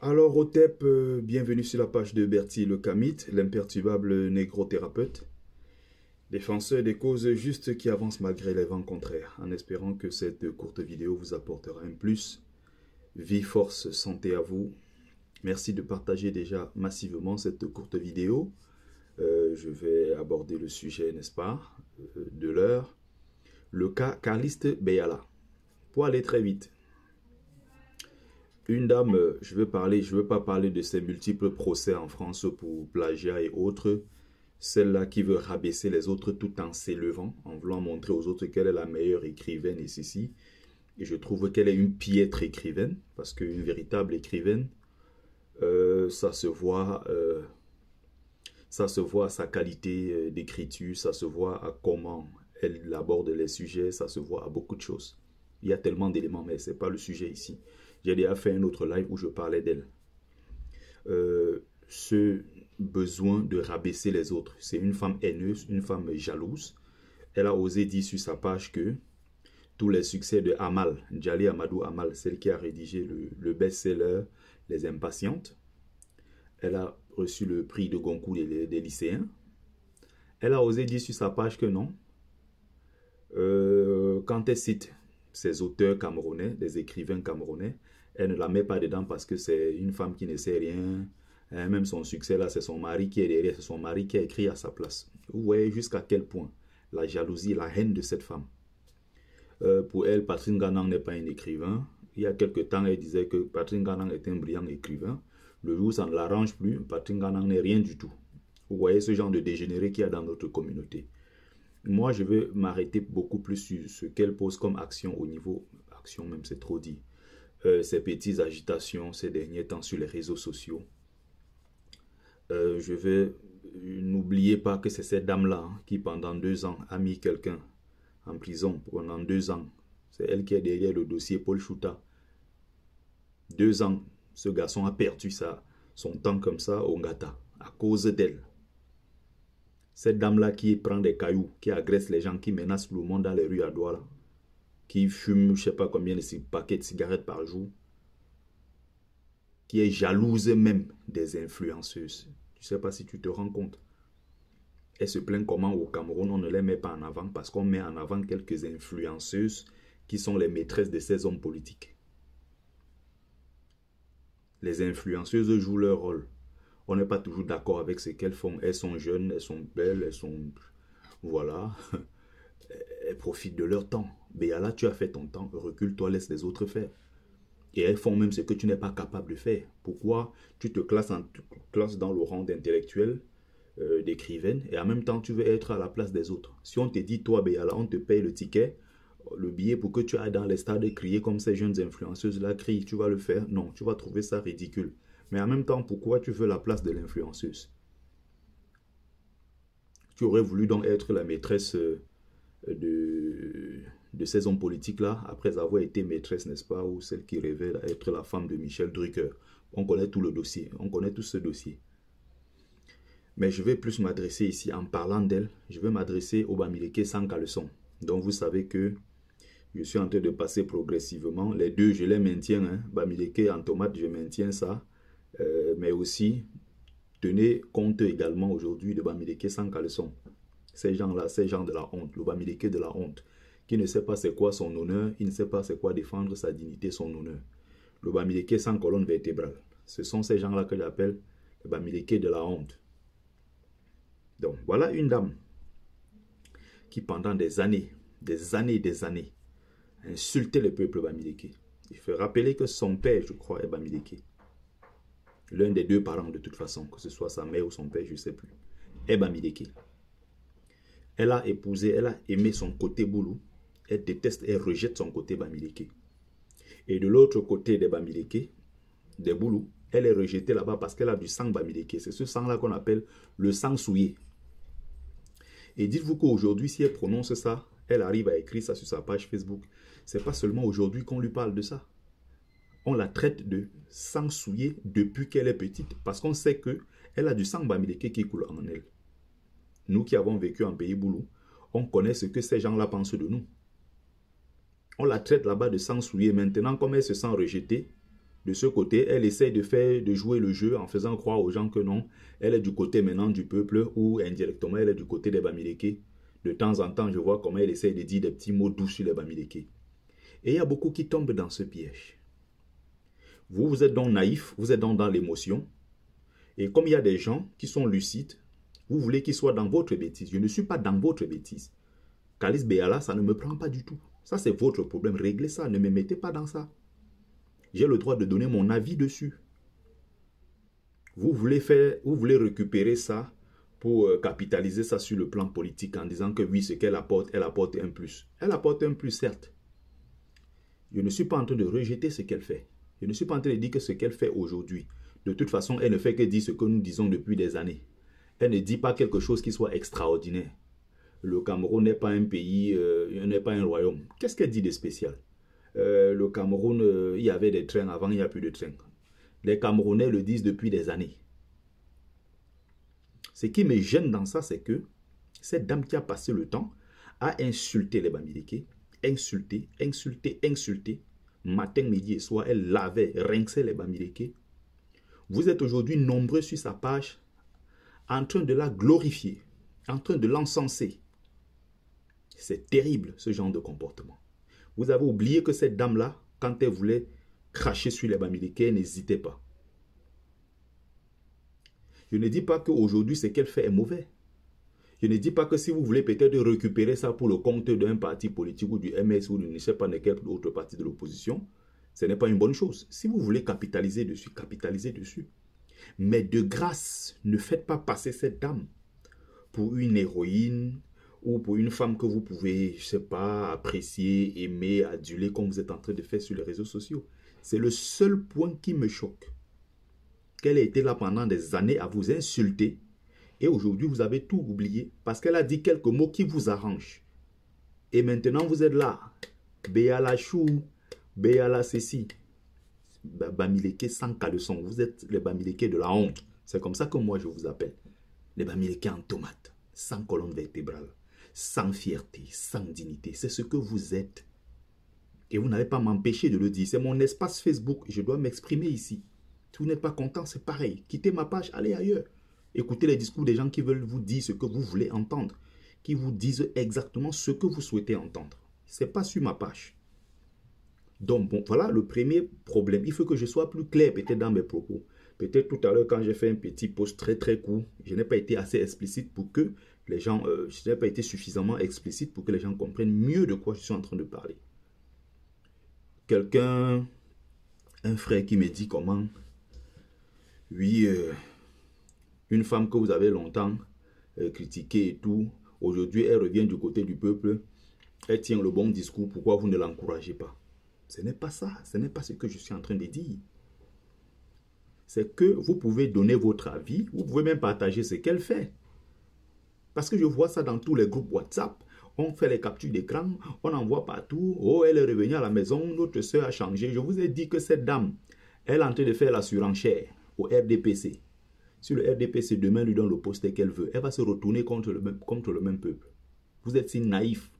Alors, Otep, bienvenue sur la page de Bertie le Kamit, l'imperturbable négro-thérapeute, défenseur des causes justes qui avancent malgré les vents contraires, en espérant que cette courte vidéo vous apportera un plus. Vie, force, santé à vous. Merci de partager déjà massivement cette courte vidéo. Je vais aborder le sujet, n'est-ce pas, de l'heure. Le cas Carliste Beyala. Pour aller très vite. Une dame, je veux pas parler de ses multiples procès en France pour plagiat et autres. Celle-là qui veut rabaisser les autres tout en s'élevant, en voulant montrer aux autres qu'elle est la meilleure écrivaine et ceci. Et je trouve qu'elle est une piètre écrivaine, parce qu'une véritable écrivaine, ça se voit à sa qualité d'écriture, ça se voit à comment elle aborde les sujets, ça se voit à beaucoup de choses. Il y a tellement d'éléments, mais ce n'est pas le sujet ici. J'ai déjà fait un autre live où je parlais d'elle. Ce besoin de rabaisser les autres, c'est une femme haineuse, une femme jalouse. Elle a osé dire sur sa page que tous les succès de Amal, Djali Amadou Amal, celle qui a rédigé le best-seller Les Impatientes, elle a reçu le prix de Goncourt des lycéens. Elle a osé dire sur sa page que non. Quand elle cite ces auteurs camerounais, des écrivains camerounais, elle ne la met pas dedans parce que c'est une femme qui ne sait rien. Même son succès là, c'est son mari qui est derrière, c'est son mari qui a écrit à sa place. Vous voyez jusqu'à quel point la jalousie, la haine de cette femme. Pour elle, Patrick Nganang n'est pas un écrivain. Il y a quelque temps, elle disait que Patrick Nganang est un brillant écrivain. Le jour où ça ne l'arrange plus, Patrick Nganang n'est rien du tout. Vous voyez ce genre de dégénéré qu'il y a dans notre communauté. Moi, je vais m'arrêter beaucoup plus sur ce qu'elle pose comme action au niveau... Action même, c'est trop dit. Ces petites agitations ces derniers temps sur les réseaux sociaux. N'oubliez pas que c'est cette dame-là qui, pendant 2 ans, a mis quelqu'un en prison pendant 2 ans. C'est elle qui est derrière le dossier Paul Chouta. 2 ans, ce garçon a perdu son temps comme ça au Ngata, à cause d'elle. Cette dame-là qui prend des cailloux, qui agresse les gens, qui menace le monde dans les rues à Douala, qui fume je ne sais pas combien de paquets de cigarettes par jour, qui est jalouse même des influenceuses. Je ne sais pas si tu te rends compte. Elle se plaint comment au Cameroun on ne les met pas en avant parce qu'on met en avant quelques influenceuses qui sont les maîtresses de ces hommes politiques. Les influenceuses jouent leur rôle. On n'est pas toujours d'accord avec ce qu'elles font. Elles sont jeunes, elles sont belles, elles sont... Voilà. Elles profitent de leur temps. Béala, tu as fait ton temps, recule-toi, laisse les autres faire. Et elles font même ce que tu n'es pas capable de faire. Pourquoi tu te classes dans le rang d'intellectuel, d'écrivaine, et en même temps tu veux être à la place des autres. Si on te dit, toi Béala, on te paye le ticket, le billet pour que tu ailles dans les stades et crier comme ces jeunes influenceuses-là crient, tu vas le faire? Non, tu vas trouver ça ridicule. Mais en même temps, pourquoi tu veux la place de l'influenceuse? Tu aurais voulu donc être la maîtresse de ces hommes politiques-là, après avoir été maîtresse, n'est-ce pas, ou celle qui rêvait d'être la femme de Michel Drucker. On connaît tout le dossier, on connaît tout ce dossier. Mais je vais plus m'adresser ici, en parlant d'elle, je vais m'adresser au Bamileke sans caleçon. Donc vous savez que je suis en train de passer progressivement. Les deux, je les maintiens. Hein. Bamileke en tomate, je maintiens ça. Mais aussi, tenez compte également aujourd'hui de Bamileke sans caleçon. Ces gens-là, ces gens de la honte, le Bamileke de la honte, qui ne sait pas c'est quoi son honneur, il ne sait pas c'est quoi défendre sa dignité, son honneur. Le Bamileke sans colonne vertébrale. Ce sont ces gens-là que j'appelle le Bamileke de la honte. Donc, voilà une dame qui pendant des années, insultait le peuple Bamileke. Il faut rappeler que son père, je crois, est Bamileke. L'un des deux parents, de toute façon, que ce soit sa mère ou son père, je ne sais plus, est Bamileke. Elle a épousé, elle a aimé son côté Boulou. Elle déteste, elle rejette son côté Bamileke. Et de l'autre côté des Bamileke, des Boulou, elle est rejetée là-bas parce qu'elle a du sang Bamileke. C'est ce sang-là qu'on appelle le sang souillé. Et dites-vous qu'aujourd'hui, si elle prononce ça, elle arrive à écrire ça sur sa page Facebook. C'est pas seulement aujourd'hui qu'on lui parle de ça. On la traite de sang souillé depuis qu'elle est petite. Parce qu'on sait qu'elle a du sang Bamileke qui coule en elle. Nous qui avons vécu en pays Boulou, on connaît ce que ces gens-là pensent de nous. On la traite là-bas de sang souillé. Maintenant, comme elle se sent rejetée, De ce côté, elle essaie de jouer le jeu en faisant croire aux gens que non, elle est du côté maintenant du peuple ou indirectement, elle est du côté des Bamileke. De temps en temps, je vois comment elle essaie de dire des petits mots doux sur les Bamileke. Et il y a beaucoup qui tombent dans ce piège. Vous, vous êtes donc naïf, vous êtes donc dans l'émotion. Et comme il y a des gens qui sont lucides, vous voulez qu'ils soient dans votre bêtise. Je ne suis pas dans votre bêtise. Kalice Béala, ça ne me prend pas du tout. Ça, c'est votre problème. Réglez ça, ne me mettez pas dans ça. J'ai le droit de donner mon avis dessus. Vous voulez récupérer ça pour capitaliser ça sur le plan politique en disant que oui, ce qu'elle apporte, elle apporte un plus. Elle apporte un plus, certes. Je ne suis pas en train de rejeter ce qu'elle fait. Je ne suis pas en train de dire que ce qu'elle fait aujourd'hui, de toute façon, elle ne fait que dire ce que nous disons depuis des années. Elle ne dit pas quelque chose qui soit extraordinaire. Le Cameroun n'est pas un pays, n'est pas un royaume. Qu'est-ce qu'elle dit de spécial? Le Cameroun, il y avait des trains avant, il n'y a plus de trains. Les Camerounais le disent depuis des années. Ce qui me gêne dans ça, c'est que cette dame qui a passé le temps à insulter les Bamileke, insulter, matin, midi et soir, elle lavait, rinçait les Bamileke. Vous êtes aujourd'hui nombreux sur sa page en train de la glorifier, en train de l'encenser. C'est terrible, ce genre de comportement. Vous avez oublié que cette dame-là, quand elle voulait cracher sur les Bamileke, elle n'hésitait pas. Je ne dis pas qu'aujourd'hui, ce qu'elle fait est mauvais. Je ne dis pas que si vous voulez peut-être récupérer ça pour le compte d'un parti politique ou du MS ou de ne sais pas de quel autre parti de l'opposition, ce n'est pas une bonne chose. Si vous voulez capitaliser dessus, capitalisez dessus. Mais de grâce, ne faites pas passer cette dame pour une héroïne ou pour une femme que vous pouvez, je ne sais pas, apprécier, aimer, aduler comme vous êtes en train de faire sur les réseaux sociaux. C'est le seul point qui me choque. Qu'elle a été là pendant des années à vous insulter et aujourd'hui vous avez tout oublié parce qu'elle a dit quelques mots qui vous arrangent. Et maintenant vous êtes là. Béala chou, Béala ceci. Bamileke sans caleçon. Vous êtes les Bamileke de la honte. C'est comme ça que moi je vous appelle. Les Bamileke en tomate, sans colonne vertébrale, sans fierté, sans dignité. C'est ce que vous êtes. Et vous n'allez pas m'empêcher de le dire. C'est mon espace Facebook. Je dois m'exprimer ici. Si vous n'êtes pas content, c'est pareil. Quittez ma page, allez ailleurs. Écoutez les discours des gens qui veulent vous dire ce que vous voulez entendre. Qui vous disent exactement ce que vous souhaitez entendre. Ce n'est pas sur ma page. Donc, bon, voilà le premier problème. Il faut que je sois plus clair peut-être dans mes propos. Peut-être tout à l'heure, quand j'ai fait un petit post très très court, je n'ai pas été assez explicite pour que les gens... je n'ai pas été suffisamment explicite pour que les gens comprennent mieux de quoi je suis en train de parler. Quelqu'un, un frère qui me dit comment... Oui, une femme que vous avez longtemps critiquée et tout, aujourd'hui elle revient du côté du peuple, elle tient le bon discours, pourquoi vous ne l'encouragez pas? Ce n'est pas ça, ce n'est pas ce que je suis en train de dire. C'est que vous pouvez donner votre avis, vous pouvez même partager ce qu'elle fait. Parce que je vois ça dans tous les groupes WhatsApp, on fait les captures d'écran, on envoie partout, oh elle est revenue à la maison, notre soeur a changé. Je vous ai dit que cette dame, elle est en train de faire la surenchère au RDPC. Si le RDPC demain lui donne le poste qu'elle veut, elle va se retourner contre le même peuple. Vous êtes si naïf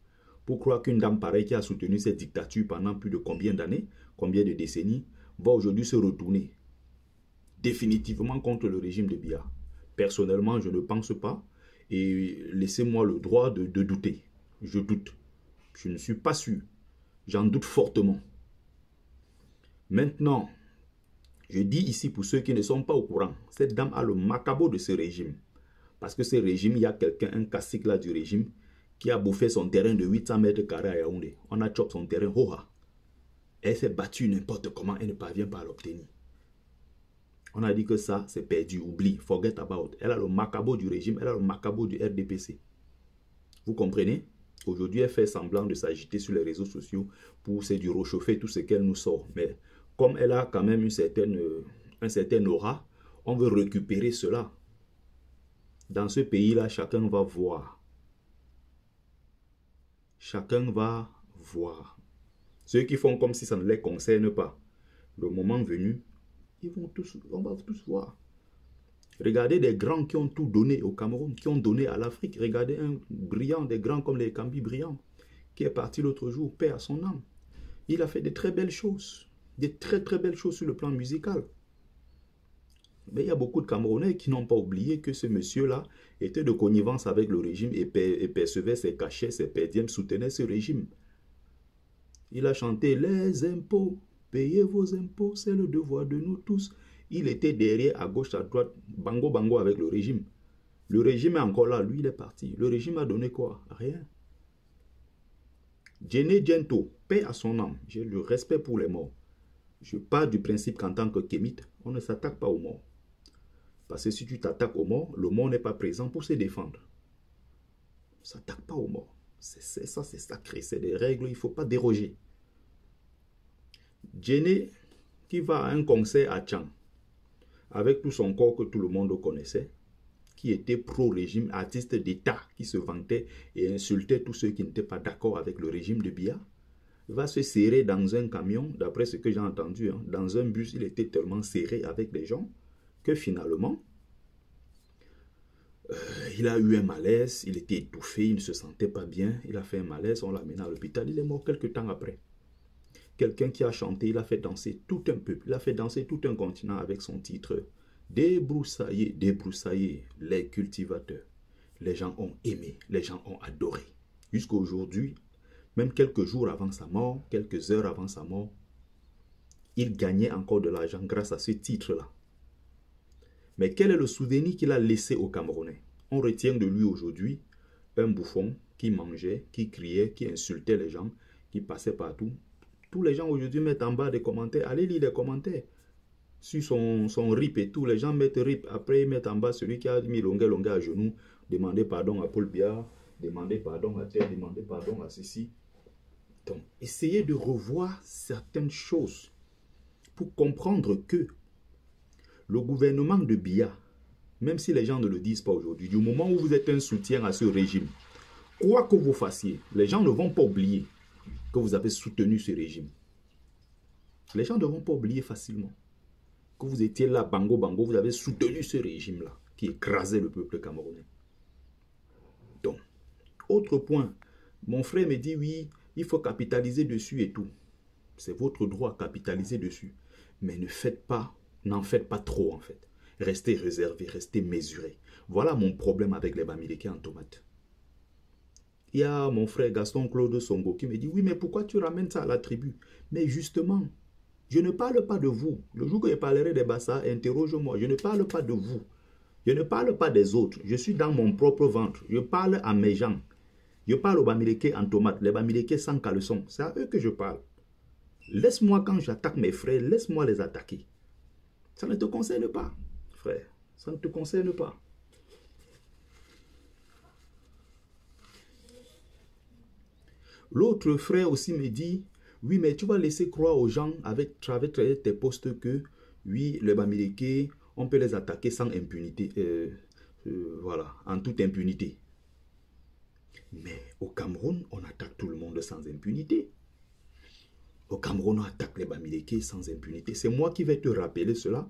pour croire qu'une dame pareille qui a soutenu cette dictature pendant plus de combien d'années, combien de décennies, va aujourd'hui se retourner définitivement contre le régime de Biya. Personnellement, je ne pense pas et laissez-moi le droit de douter. Je doute. Je ne suis pas sûr. J'en doute fortement. Maintenant, je dis ici pour ceux qui ne sont pas au courant, cette dame a le macabo de ce régime. Parce que ce régime, il y a quelqu'un, un cacique là du régime, qui a bouffé son terrain de 800 mètres carrés à Yaoundé. On a chopé son terrain, hoha. Elle s'est battue n'importe comment, elle ne parvient pas à l'obtenir. On a dit que ça, c'est perdu, oublie, forget about. Elle a le macabo du régime, elle a le macabo du RDPC. Vous comprenez? Aujourd'hui, elle fait semblant de s'agiter sur les réseaux sociaux pour se du réchauffer tout ce qu'elle nous sort. Mais comme elle a quand même un certain aura, on veut récupérer cela. Dans ce pays-là, chacun va voir. Chacun va voir. Ceux qui font comme si ça ne les concerne pas, le moment venu, on va tous voir. Regardez des grands qui ont tout donné au Cameroun, qui ont donné à l'Afrique. Regardez un brillant, des grands comme les Kambi brillants, qui est parti l'autre jour, paix à son âme. Il a fait de très belles choses. Des très très belles choses sur le plan musical. Mais il y a beaucoup de Camerounais qui n'ont pas oublié que ce monsieur-là était de connivence avec le régime et percevait ses cachets, ses perdièmes, soutenait ce régime. Il a chanté les impôts, payez vos impôts, c'est le devoir de nous tous. Il était derrière, à gauche, à droite, bango bango avec le régime. Le régime est encore là, lui il est parti. Le régime a donné quoi? Rien. Djené Djento, paix à son âme, j'ai le respect pour les morts. Je pars du principe qu'en tant que kémite, on ne s'attaque pas aux morts. Parce que si tu t'attaques aux morts, le mort n'est pas présent pour se défendre. On ne s'attaque pas aux morts. Ça, c'est sacré, c'est des règles, il ne faut pas déroger. Djené, qui va à un concert à Tchang, avec tout son corps que tout le monde connaissait, qui était pro-régime, artiste d'État, qui se vantait et insultait tous ceux qui n'étaient pas d'accord avec le régime de Biya, va se serrer dans un camion, d'après ce que j'ai entendu, hein, dans un bus, il était tellement serré avec les gens, que finalement, il a eu un malaise, il était étouffé, il ne se sentait pas bien, il a fait un malaise, on l'a amené à l'hôpital, il est mort quelques temps après. Quelqu'un qui a chanté, il a fait danser tout un peuple, il a fait danser tout un continent avec son titre « Débroussailler, débroussailler les cultivateurs ». Les gens ont aimé, les gens ont adoré. Jusqu'à aujourd'hui, même quelques jours avant sa mort, quelques heures avant sa mort, il gagnait encore de l'argent grâce à ce titre-là. Mais quel est le souvenir qu'il a laissé aux Camerounais? On retient de lui aujourd'hui un bouffon qui mangeait, qui criait, qui insultait les gens, qui passait partout. Tous les gens aujourd'hui mettent en bas des commentaires. Allez lire les commentaires. Sur son rip et tout, les gens mettent rip. Après, ils mettent en bas celui qui a mis longueur à genoux. Demandez pardon à Paul Biya, demandez pardon à tel, demandez pardon à ceci. Donc, essayez de revoir certaines choses pour comprendre que le gouvernement de Biya, même si les gens ne le disent pas aujourd'hui, du moment où vous êtes un soutien à ce régime, quoi que vous fassiez, les gens ne vont pas oublier que vous avez soutenu ce régime. Les gens ne vont pas oublier facilement que vous étiez là, bango bango, vous avez soutenu ce régime-là qui écrasait le peuple camerounais. Donc, autre point, mon frère me dit oui, il faut capitaliser dessus et tout. C'est votre droit à capitaliser dessus. Mais ne faites pas, n'en faites pas trop en fait. Restez réservé, restez mesuré. Voilà mon problème avec les Bamileke en tomate. Il y a mon frère Gaston Claude Songo qui me dit, oui, mais pourquoi tu ramènes ça à la tribu? Mais justement, je ne parle pas de vous. Le jour que je parlerai des Bassa, interroge-moi. Je ne parle pas de vous. Je ne parle pas des autres. Je suis dans mon propre ventre. Je parle à mes gens. Je parle aux Bamileke en tomate, les Bamileke sans caleçon. C'est à eux que je parle. Laisse-moi, quand j'attaque mes frères, laisse-moi les attaquer. Ça ne te concerne pas, frère. Ça ne te concerne pas. L'autre frère aussi me dit, oui, mais tu vas laisser croire aux gens avec travers tes postes que, oui, les Bamileke, on peut les attaquer sans impunité. Voilà, en toute impunité. Mais au Cameroun, on attaque tout le monde sans impunité. Au Cameroun, on attaque les Bamileke sans impunité. C'est moi qui vais te rappeler cela.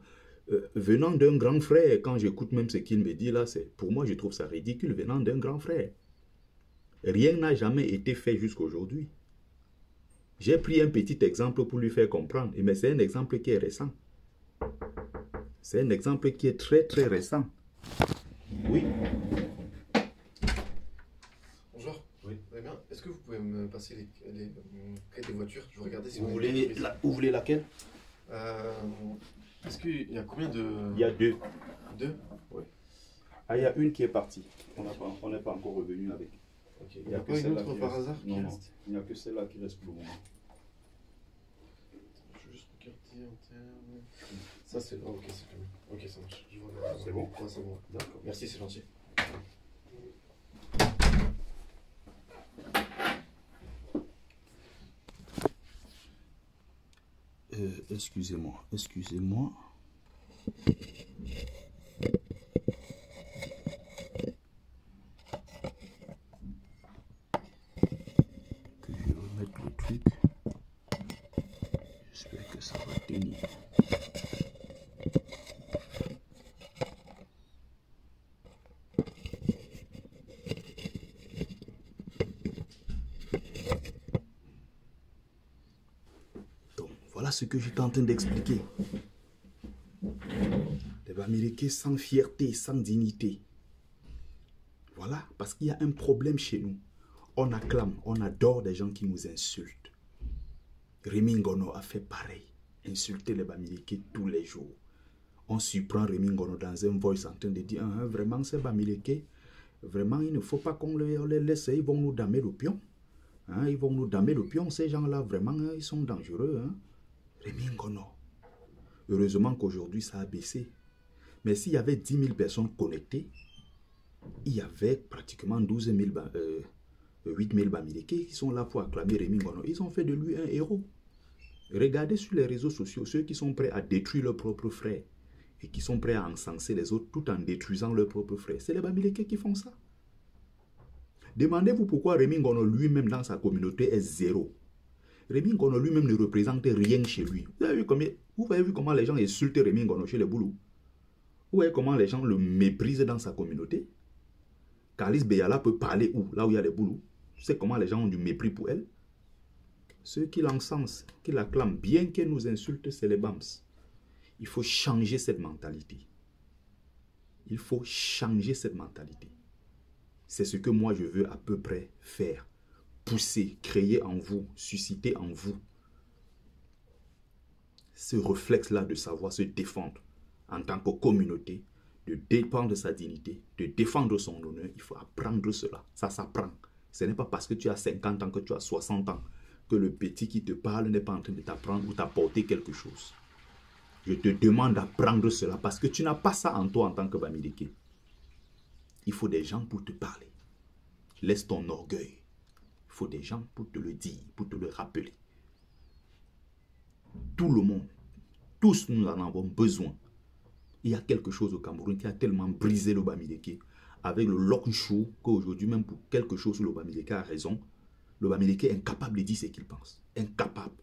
Venant d'un grand frère, quand j'écoute même ce qu'il me dit là, pour moi, je trouve ça ridicule, venant d'un grand frère. Rien n'a jamais été fait jusqu'à aujourd'hui. J'ai pris un petit exemple pour lui faire comprendre, mais c'est un exemple qui est récent. C'est un exemple qui est très très récent. Oui. Bonjour. Oui. Vous allez bien? Est-ce que vous pouvez me passer les clés des voitures? Je vais regarder si vous voulez laquelle? Est-ce qu'il y a combien de... Il y a deux. Deux? Oui. Ah, il y a une qui est partie. On n'est pas encore revenu avec. Ok. Il n'y a pas une autre par hasard qui reste? Il n'y a que celle-là qui reste pour le moment. Je vais juste regarder en termes... Ça c'est... Oh, ok, c'est bien. Ok, ça marche. C'est bon? Ouais, c'est bon. D'accord. Merci, c'est gentil. Excusez-moi. Que je remette le truc. J'espère que ça va tenir. ce que j'étais en train d'expliquer. Les Bamileke sans fierté, sans dignité. Voilà, parce qu'il y a un problème chez nous. On acclame, on adore des gens qui nous insultent. Rémi Ngono a fait pareil. Insulter les Bamileke tous les jours. On surprend Rémi Ngono dans un voice en train de dire vraiment c'est Bamileke. Vraiment, il ne faut pas qu'on les laisse. Ils vont nous damer le pion. Hein, ils vont nous damer le pion. Ces gens-là, vraiment, ils sont dangereux. Hein. Rémi Ngono. Heureusement qu'aujourd'hui, ça a baissé. Mais s'il y avait 10 000 personnes connectées, il y avait pratiquement 8 000 Bamileke qui sont là pour acclamer Rémi Ngono. Ils ont fait de lui un héros. Regardez sur les réseaux sociaux ceux qui sont prêts à détruire leurs propres frères et qui sont prêts à encenser les autres tout en détruisant leurs propres frères. C'est les Bamileke qui font ça. Demandez-vous pourquoi Rémi Ngono lui-même dans sa communauté est zéro. Rémi Ngono lui-même ne représente rien chez lui. Vous avez vu comment les gens insultent Rémi Ngono chez les Boulous? Vous voyez comment les gens le méprisent dans sa communauté? Kalis Beyala peut parler où? Là où il y a les Boulous. Tu sais comment les gens ont du mépris pour elle? Ceux qui l'encensent, qui l'acclament, bien qu'elle nous insulte, c'est les Bams. Il faut changer cette mentalité. Il faut changer cette mentalité. C'est ce que moi je veux à peu près faire. Pousser, créer en vous, susciter en vous ce réflexe-là de savoir se défendre en tant que communauté, de défendre sa dignité, de défendre son honneur. Il faut apprendre cela. Ça s'apprend. Ce n'est pas parce que tu as 50 ans, que tu as 60 ans, que le petit qui te parle n'est pas en train de t'apprendre ou t'apporter quelque chose. Je te demande d'apprendre cela parce que tu n'as pas ça en toi en tant que Bamileke. Il faut des gens pour te parler. Laisse ton orgueil. Il faut des gens pour te le dire, pour te le rappeler. Tout le monde, tous nous en avons besoin. Il y a quelque chose au Cameroun qui a tellement brisé le Bamileke avec le Lokshu qu'aujourd'hui, même pour quelque chose, le Bamileke a raison. Le Bamileke est incapable de dire ce qu'il pense. Incapable.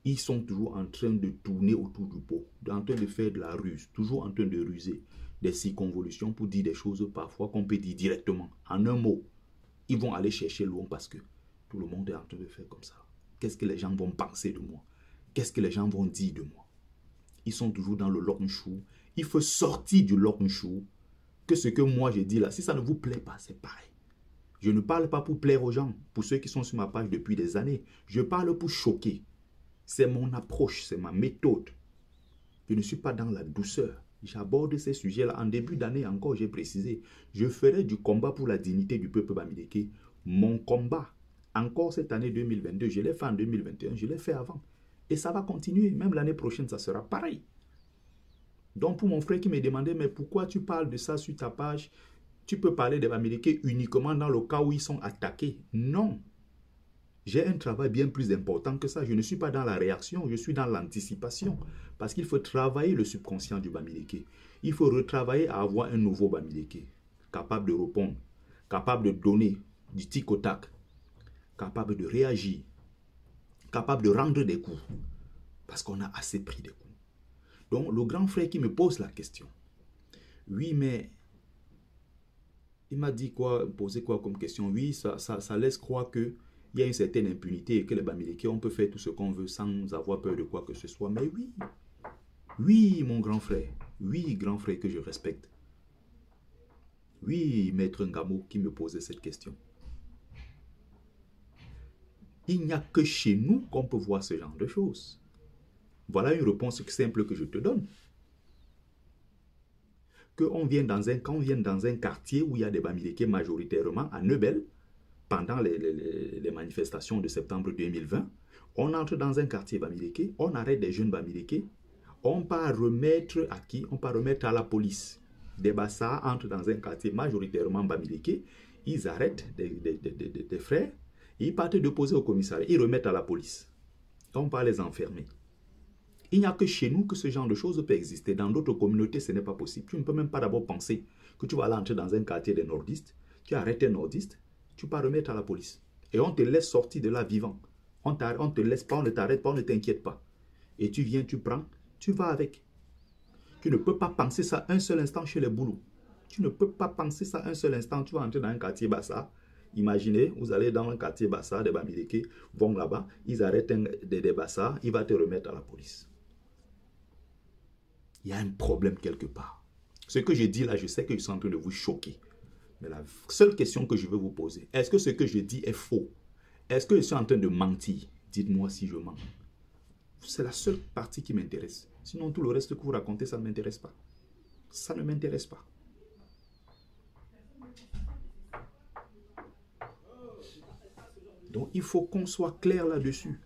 Ils sont toujours en train de tourner autour du pot, en train de faire de la ruse, toujours en train de ruser des circonvolutions pour dire des choses parfois qu'on peut dire directement. En un mot, ils vont aller chercher loin parce que tout le monde est en train de faire comme ça. Qu'est-ce que les gens vont penser de moi? Qu'est-ce que les gens vont dire de moi? Ils sont toujours dans le Lokshu. Il faut sortir du Lokshu. Que ce que moi je dis là, si ça ne vous plaît pas, c'est pareil. Je ne parle pas pour plaire aux gens, pour ceux qui sont sur ma page depuis des années. Je parle pour choquer. C'est mon approche, c'est ma méthode. Je ne suis pas dans la douceur. J'aborde ces sujets-là. En début d'année encore, j'ai précisé, je ferai du combat pour la dignité du peuple Bamileke. Mon combat, encore cette année 2022, je l'ai fait en 2021, je l'ai fait avant. Et ça va continuer. Même l'année prochaine, ça sera pareil. Donc pour mon frère qui me demandait, mais pourquoi tu parles de ça sur ta page? Tu peux parler des Bamileke uniquement dans le cas où ils sont attaqués. Non. J'ai un travail bien plus important que ça. Je ne suis pas dans la réaction, je suis dans l'anticipation. Parce qu'il faut travailler le subconscient du Bamileke. Il faut retravailler à avoir un nouveau Bamileke. Capable de répondre, capable de donner du tic au tac, capable de réagir, capable de rendre des coups. Parce qu'on a assez pris des coups. Donc le grand frère qui me pose la question. Oui, mais il m'a dit quoi, posé quoi comme question? Oui, ça laisse croire qu'il y a une certaine impunité et que les Bamileke, on peut faire tout ce qu'on veut sans avoir peur de quoi que ce soit. Mais oui, oui, mon grand frère, oui, grand frère que je respecte. Oui, maître Ngamo qui me posait cette question. Il n'y a que chez nous qu'on peut voir ce genre de choses. Voilà une réponse simple que je te donne. Quand on vient dans un quartier où il y a des Bamileke majoritairement à Neubel, pendant les manifestations de septembre 2020, on entre dans un quartier Bamileke, on arrête des jeunes Bamileke, on part remettre à qui? On part remettre à la police. Des Bassa entrent dans un quartier majoritairement Bamileke, ils arrêtent des frères, ils partent déposer au commissariat, ils remettent à la police. On part les enfermer. Il n'y a que chez nous que ce genre de choses peut exister. Dans d'autres communautés, ce n'est pas possible. Tu ne peux même pas d'abord penser que tu vas aller entrer dans un quartier des nordistes, tu arrêtes un nordiste, tu vas remettre à la police. Et on te laisse sortir de là vivant. On te laisse pas, on ne t'arrête pas, on ne t'inquiète pas. Et tu viens, tu prends, tu vas avec. Tu ne peux pas penser ça un seul instant chez les Boulous. Tu ne peux pas penser ça un seul instant. Tu vas entrer dans un quartier Bassa. Imaginez, vous allez dans un quartier Bassa, des Bamileke vont là-bas, ils arrêtent des Bassa, il va te remettre à la police. Il y a un problème quelque part. Ce que je dis là, je sais que je suis en train de vous choquer. Mais la seule question que je veux vous poser, est-ce que ce que je dis est faux? Est-ce que je suis en train de mentir? Dites-moi si je mens. C'est la seule partie qui m'intéresse. Sinon, tout le reste que vous racontez, ça ne m'intéresse pas. Ça ne m'intéresse pas. Donc, il faut qu'on soit clair là-dessus.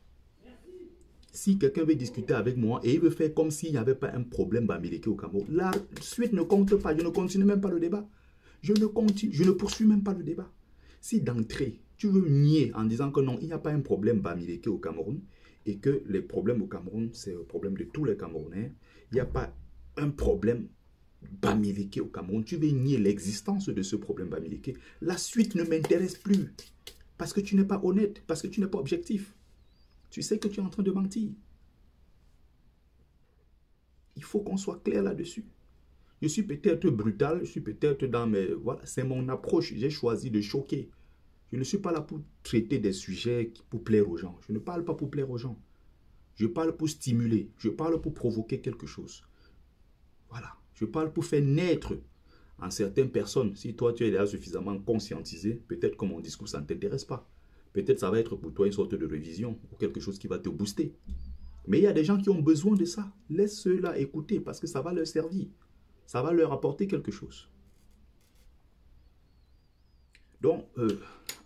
Si quelqu'un veut discuter avec moi et il veut faire comme s'il n'y avait pas un problème bamileke au Cameroun, la suite ne compte pas. Je ne continue même pas le débat. Je ne poursuis même pas le débat. Si d'entrée, tu veux nier en disant que non, il n'y a pas un problème bamileke au Cameroun et que les problèmes au Cameroun, c'est le problème de tous les Camerounais, il n'y a pas un problème bamileke au Cameroun, tu veux nier l'existence de ce problème bamileke, la suite ne m'intéresse plus. Parce que tu n'es pas honnête, parce que tu n'es pas objectif. Tu sais que tu es en train de mentir. Il faut qu'on soit clair là-dessus. Je suis peut-être brutal, je suis peut-être dans mes... Voilà, c'est mon approche. J'ai choisi de choquer. Je ne suis pas là pour traiter des sujets pour plaire aux gens. Je ne parle pas pour plaire aux gens. Je parle pour stimuler. Je parle pour provoquer quelque chose. Voilà. Je parle pour faire naître en certaines personnes. Si toi, tu es déjà suffisamment conscientisé, peut-être que mon discours, ça ne t'intéresse pas. Peut-être ça va être pour toi une sorte de révision ou quelque chose qui va te booster. Mais il y a des gens qui ont besoin de ça. Laisse ceux-là écouter parce que ça va leur servir. Ça va leur apporter quelque chose. Donc,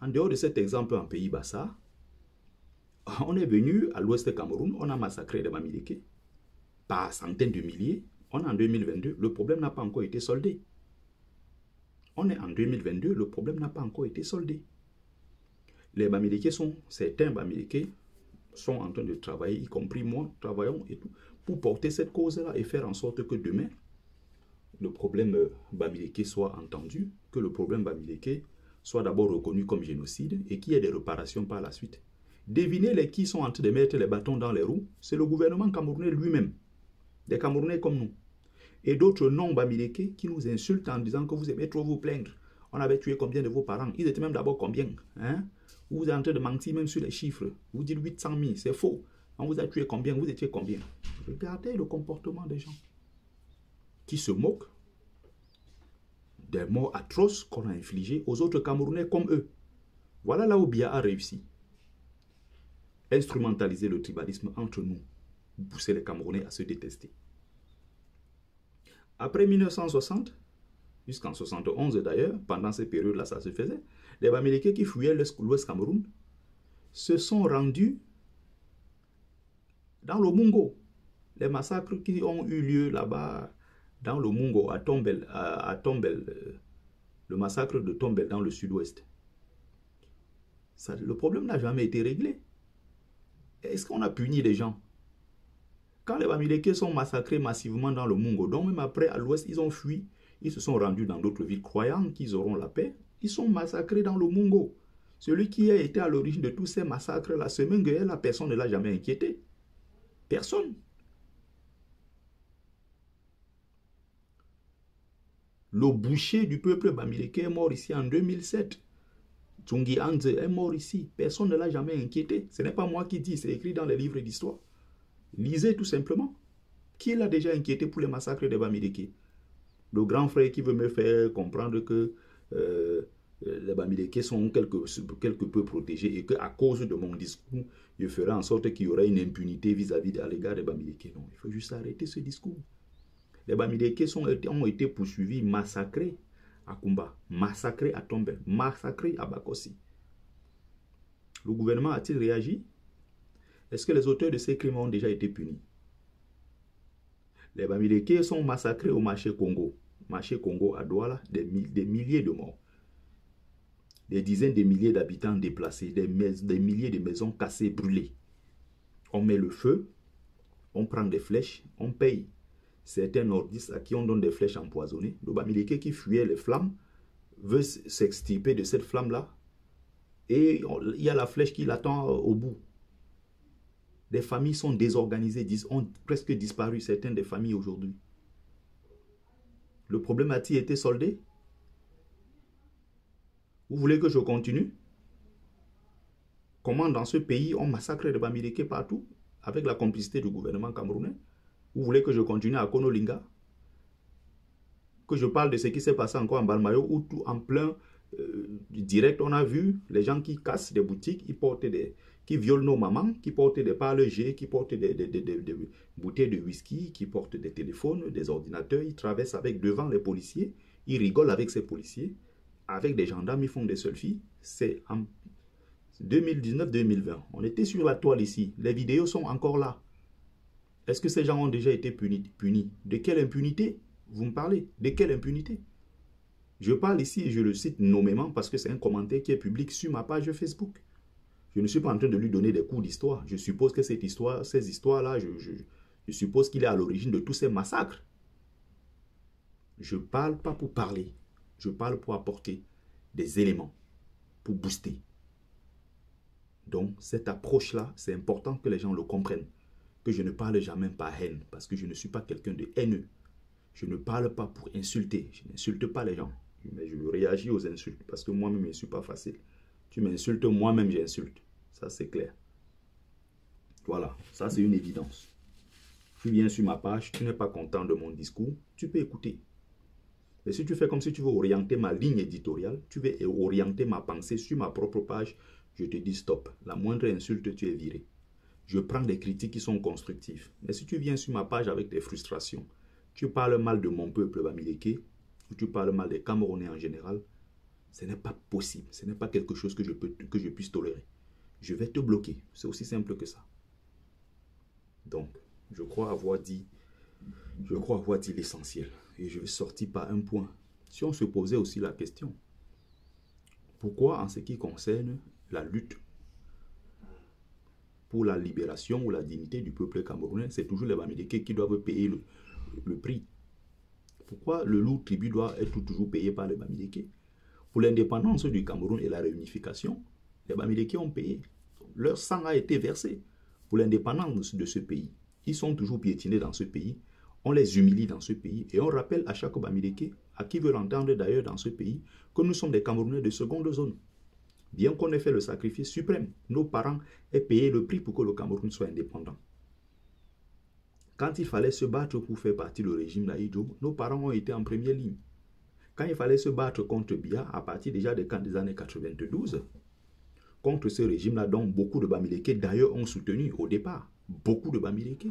en dehors de cet exemple en pays Bassa, on est venu à l'ouest du Cameroun, on a massacré des Bamileke par centaines de milliers. On est en 2022, le problème n'a pas encore été soldé. On est en 2022, le problème n'a pas encore été soldé. Les Bamileke certains Bamileke sont en train de travailler, y compris moi, travaillons et tout, pour porter cette cause-là et faire en sorte que demain, le problème Bamileke soit entendu, que le problème Bamileke soit d'abord reconnu comme génocide et qu'il y ait des réparations par la suite. Devinez les qui sont en train de mettre les bâtons dans les roues, c'est le gouvernement camerounais lui-même, des Camerounais comme nous. Et d'autres non-Bamileke qui nous insultent en disant que vous aimez trop vous plaindre. On avait tué combien de vos parents? Ils étaient même d'abord combien, hein? Vous êtes en train de mentir même sur les chiffres. Vous dites 800 000, c'est faux. On vous a tué combien? Vous étiez combien? Regardez le comportement des gens qui se moquent des morts atroces qu'on a infligés aux autres Camerounais comme eux. Voilà là où Biya a réussi. Instrumentaliser le tribalisme entre nous, pousser les Camerounais à se détester. Après 1960, jusqu'en 71 d'ailleurs, pendant ces périodes-là, ça se faisait, les Bamileke qui fuyaient l'Ouest Cameroun se sont rendus dans le Mungo. Les massacres qui ont eu lieu là-bas, dans le Mungo, à Tombel, le massacre de Tombel dans le sud-ouest. Le problème n'a jamais été réglé. Est-ce qu'on a puni les gens? Quand les Bamileke sont massacrés massivement dans le Mungo, donc même après à l'ouest, ils ont fui, ils se sont rendus dans d'autres villes croyant qu'ils auront la paix, ils sont massacrés dans le Mungo. Celui qui a été à l'origine de tous ces massacres, la semaine que la personne ne l'a jamais inquiété. Personne. Le boucher du peuple Bamileke est mort ici en 2007. Tsungi Anze est mort ici. Personne ne l'a jamais inquiété. Ce n'est pas moi qui dis, c'est écrit dans les livres d'histoire. Lisez tout simplement. Qui l'a déjà inquiété pour les massacres des Bamileke? Le grand frère qui veut me faire comprendre que les Bamileke sont quelque peu protégés et qu'à cause de mon discours, je ferai en sorte qu'il y aura une impunité vis-à-vis à l'égard des Bamileke. Non, il faut juste arrêter ce discours. Les Bamileke ont été poursuivis, massacrés à Kumba, massacrés à Tombel, massacrés à Bakossi. Le gouvernement a-t-il réagi? Est-ce que les auteurs de ces crimes ont déjà été punis? Les Bamileke sont massacrés au marché Congo. Marché Congo à Douala, des milliers de morts. Des dizaines de milliers d'habitants déplacés, des milliers de maisons cassées, brûlées. On met le feu, on prend des flèches, on paye certains nordistes à qui on donne des flèches empoisonnées. Le Bamileke qui fuyait les flammes veut s'extirper de cette flamme-là. Et il y a la flèche qui l'attend au bout. Des familles sont désorganisées, ont presque disparu, certaines des familles aujourd'hui. Le problème a-t-il été soldé? Vous voulez que je continue? Comment dans ce pays on massacre les Bamileke partout avec la complicité du gouvernement camerounais? Vous voulez que je continue à Konolinga? Que je parle de ce qui s'est passé encore en Balmayo où tout en plein direct on a vu les gens qui cassent des boutiques, qui violent nos mamans, qui portent des parlers, qui portent des bouteilles de whisky, qui portent des téléphones, des ordinateurs, ils traversent avec devant les policiers, ils rigolent avec ces policiers, avec des gendarmes, ils font des selfies. C'est en 2019-2020. On était sur la toile ici. Les vidéos sont encore là. Est-ce que ces gens ont déjà été punis? De quelle impunité vous me parlez? De quelle impunité? Je parle ici et je le cite nommément parce que c'est un commentaire qui est public sur ma page Facebook. Je ne suis pas en train de lui donner des cours d'histoire. Je suppose que ces histoires-là, je suppose qu'il est à l'origine de tous ces massacres. Je ne parle pas pour parler. Je parle pour apporter des éléments, pour booster. Donc, cette approche-là, c'est important que les gens le comprennent. Que je ne parle jamais par haine, parce que je ne suis pas quelqu'un de haineux. Je ne parle pas pour insulter. Je n'insulte pas les gens. Mais je réagis aux insultes, parce que moi-même, je ne suis pas facile. Tu m'insultes, moi-même, j'insulte. Ça, c'est clair. Voilà, ça, c'est une évidence. Tu viens sur ma page, tu n'es pas content de mon discours, tu peux écouter. Mais si tu fais comme si tu veux orienter ma ligne éditoriale, tu veux orienter ma pensée sur ma propre page, je te dis stop. La moindre insulte, tu es viré. Je prends des critiques qui sont constructives. Mais si tu viens sur ma page avec des frustrations, tu parles mal de mon peuple Bamileke, ou tu parles mal des Camerounais en général, ce n'est pas possible. Ce n'est pas quelque chose que je puisse tolérer. Je vais te bloquer. C'est aussi simple que ça. Donc, je crois avoir dit l'essentiel. Et je vais sortir par un point. Si on se posait aussi la question, pourquoi en ce qui concerne la lutte pour la libération ou la dignité du peuple camerounais, c'est toujours les Bamileke qui doivent payer le prix? Pourquoi le lourd tribut doit être toujours payé par les Bamileke? Pour l'indépendance du Cameroun et la réunification, les Bamileke ont payé. Leur sang a été versé pour l'indépendance de ce pays. Ils sont toujours piétinés dans ce pays. On les humilie dans ce pays. Et on rappelle à chaque Bamileke, à qui veut l'entendre d'ailleurs dans ce pays, que nous sommes des Camerounais de seconde zone. Bien qu'on ait fait le sacrifice suprême, nos parents aient payé le prix pour que le Cameroun soit indépendant. Quand il fallait se battre pour faire partie du régime d'Aïdjo, nos parents ont été en première ligne. Quand il fallait se battre contre Biya, à partir déjà des années 92, contre ce régime-là, dont beaucoup de Bamileke d'ailleurs ont soutenu au départ. Beaucoup de Bamileke.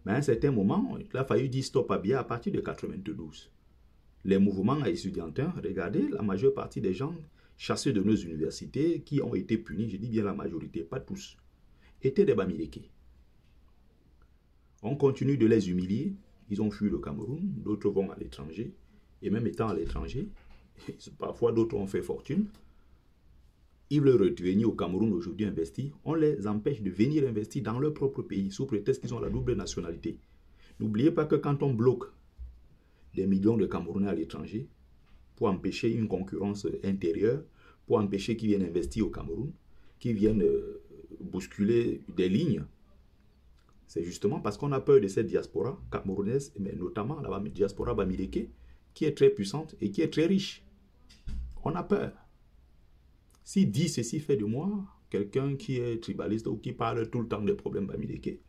Mais à un certain moment, il a fallu dire stop à Biya à partir de 92. Les mouvements étudiantins, regardez, la majeure partie des gens chassés de nos universités qui ont été punis, je dis bien la majorité, pas tous, étaient des Bamileke. On continue de les humilier. Ils ont fui le Cameroun, d'autres vont à l'étranger. Et même étant à l'étranger, parfois d'autres ont fait fortune. Ils veulent revenir au Cameroun aujourd'hui investir. On les empêche de venir investir dans leur propre pays sous prétexte qu'ils ont la double nationalité. N'oubliez pas que quand on bloque des millions de Camerounais à l'étranger pour empêcher une concurrence intérieure, pour empêcher qu'ils viennent investir au Cameroun, qu'ils viennent bousculer des lignes, c'est justement parce qu'on a peur de cette diaspora camerounaise, mais notamment la diaspora Bamileke, qui est très puissante et qui est très riche. On a peur. S'il dit ceci fait de moi quelqu'un qui est tribaliste ou qui parle tout le temps des problèmes Bamileke,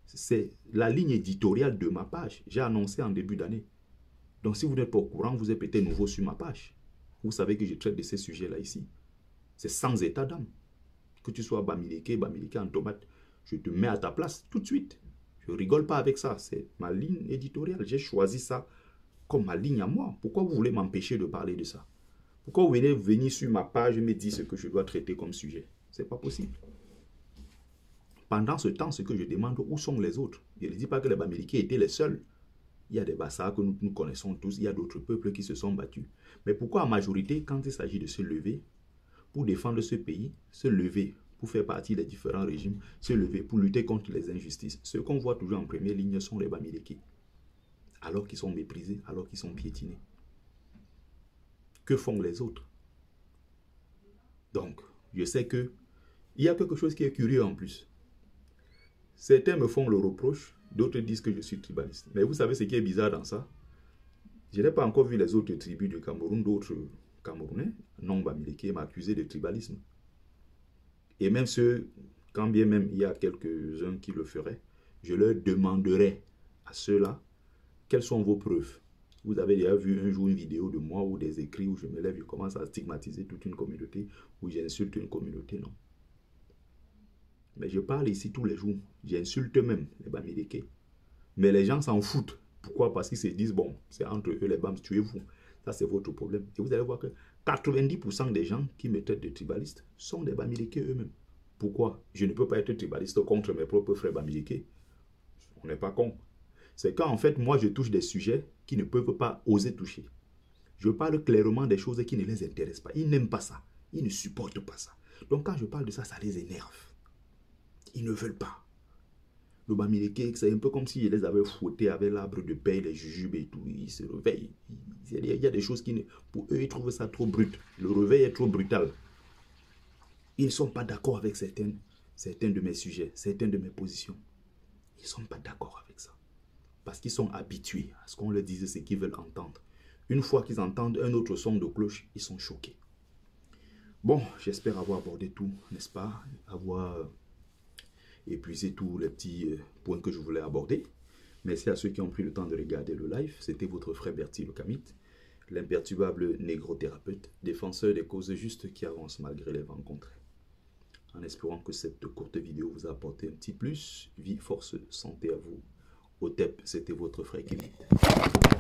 c'est la ligne éditoriale de ma page. J'ai annoncé en début d'année. Donc si vous n'êtes pas au courant, vous êtes peut-être nouveau sur ma page. Vous savez que je traite de ces sujets-là ici. C'est sans état d'âme. Que tu sois Bamileke en tomate, je te mets à ta place tout de suite. Je ne rigole pas avec ça. C'est ma ligne éditoriale. J'ai choisi ça comme ma ligne à moi. Pourquoi vous voulez m'empêcher de parler de ça? Pourquoi vous venez venir sur ma page et me dire ce que je dois traiter comme sujet? Ce n'est pas possible. Pendant ce temps, ce que je demande, où sont les autres? Je ne dis pas que les Bamileke étaient les seuls. Il y a des Bassa que nous connaissons tous. Il y a d'autres peuples qui se sont battus. Mais pourquoi en majorité, quand il s'agit de se lever pour défendre ce pays, se lever pour faire partie des différents régimes, se lever pour lutter contre les injustices, ceux qu'on voit toujours en première ligne sont les Bamileke. Alors qu'ils sont méprisés, alors qu'ils sont piétinés. Que font les autres? Donc, je sais que il y a quelque chose qui est curieux en plus. Certains me font le reproche, d'autres disent que je suis tribaliste. Mais vous savez ce qui est bizarre dans ça? Je n'ai pas encore vu les autres tribus du Cameroun, d'autres camerounais, non bamileke, m'a accusé de tribalisme. Et même ceux, quand bien même il y a quelques-uns qui le feraient, je leur demanderai à ceux-là, quelles sont vos preuves? Vous avez déjà vu un jour une vidéo de moi ou des écrits où je me lève, je commence à stigmatiser toute une communauté, où j'insulte une communauté, non. Mais je parle ici tous les jours, j'insulte même les bamileke. Mais les gens s'en foutent. Pourquoi? Parce qu'ils se disent, bon, c'est entre eux les Bams, tuez-vous. Ça, c'est votre problème. Et vous allez voir que 90% des gens qui me traitent de tribaliste sont des bamileke eux-mêmes. Pourquoi? Je ne peux pas être tribaliste contre mes propres frères bamileke. On n'est pas con. C'est quand, en fait, moi, je touche des sujets qui ne peuvent pas oser toucher. Je parle clairement des choses qui ne les intéressent pas. Ils n'aiment pas ça. Ils ne supportent pas ça. Donc, quand je parle de ça, ça les énerve. Ils ne veulent pas. Le bamileke, c'est un peu comme s'ils les avaient fouettés avec l'arbre de paix, les jujubes et tout. Ils se réveillent. Il y a des choses qui, pour eux, ils trouvent ça trop brut. Le réveil est trop brutal. Ils ne sont pas d'accord avec certains de mes sujets, certaines de mes positions. Ils ne sont pas d'accord avec ça. Parce qu'ils sont habitués à ce qu'on leur dise ce qu'ils veulent entendre. Une fois qu'ils entendent un autre son de cloche, ils sont choqués. Bon, j'espère avoir abordé tout, n'est-ce pas? Avoir épuisé tous les petits points que je voulais aborder. Merci à ceux qui ont pris le temps de regarder le live. C'était votre frère Bertie le Kamite, l'imperturbable négro-thérapeute, défenseur des causes justes qui avancent malgré les vents contraires. En espérant que cette courte vidéo vous a apporté un petit plus. Vie, force, santé à vous. Au TEP, c'était votre frère Kamite.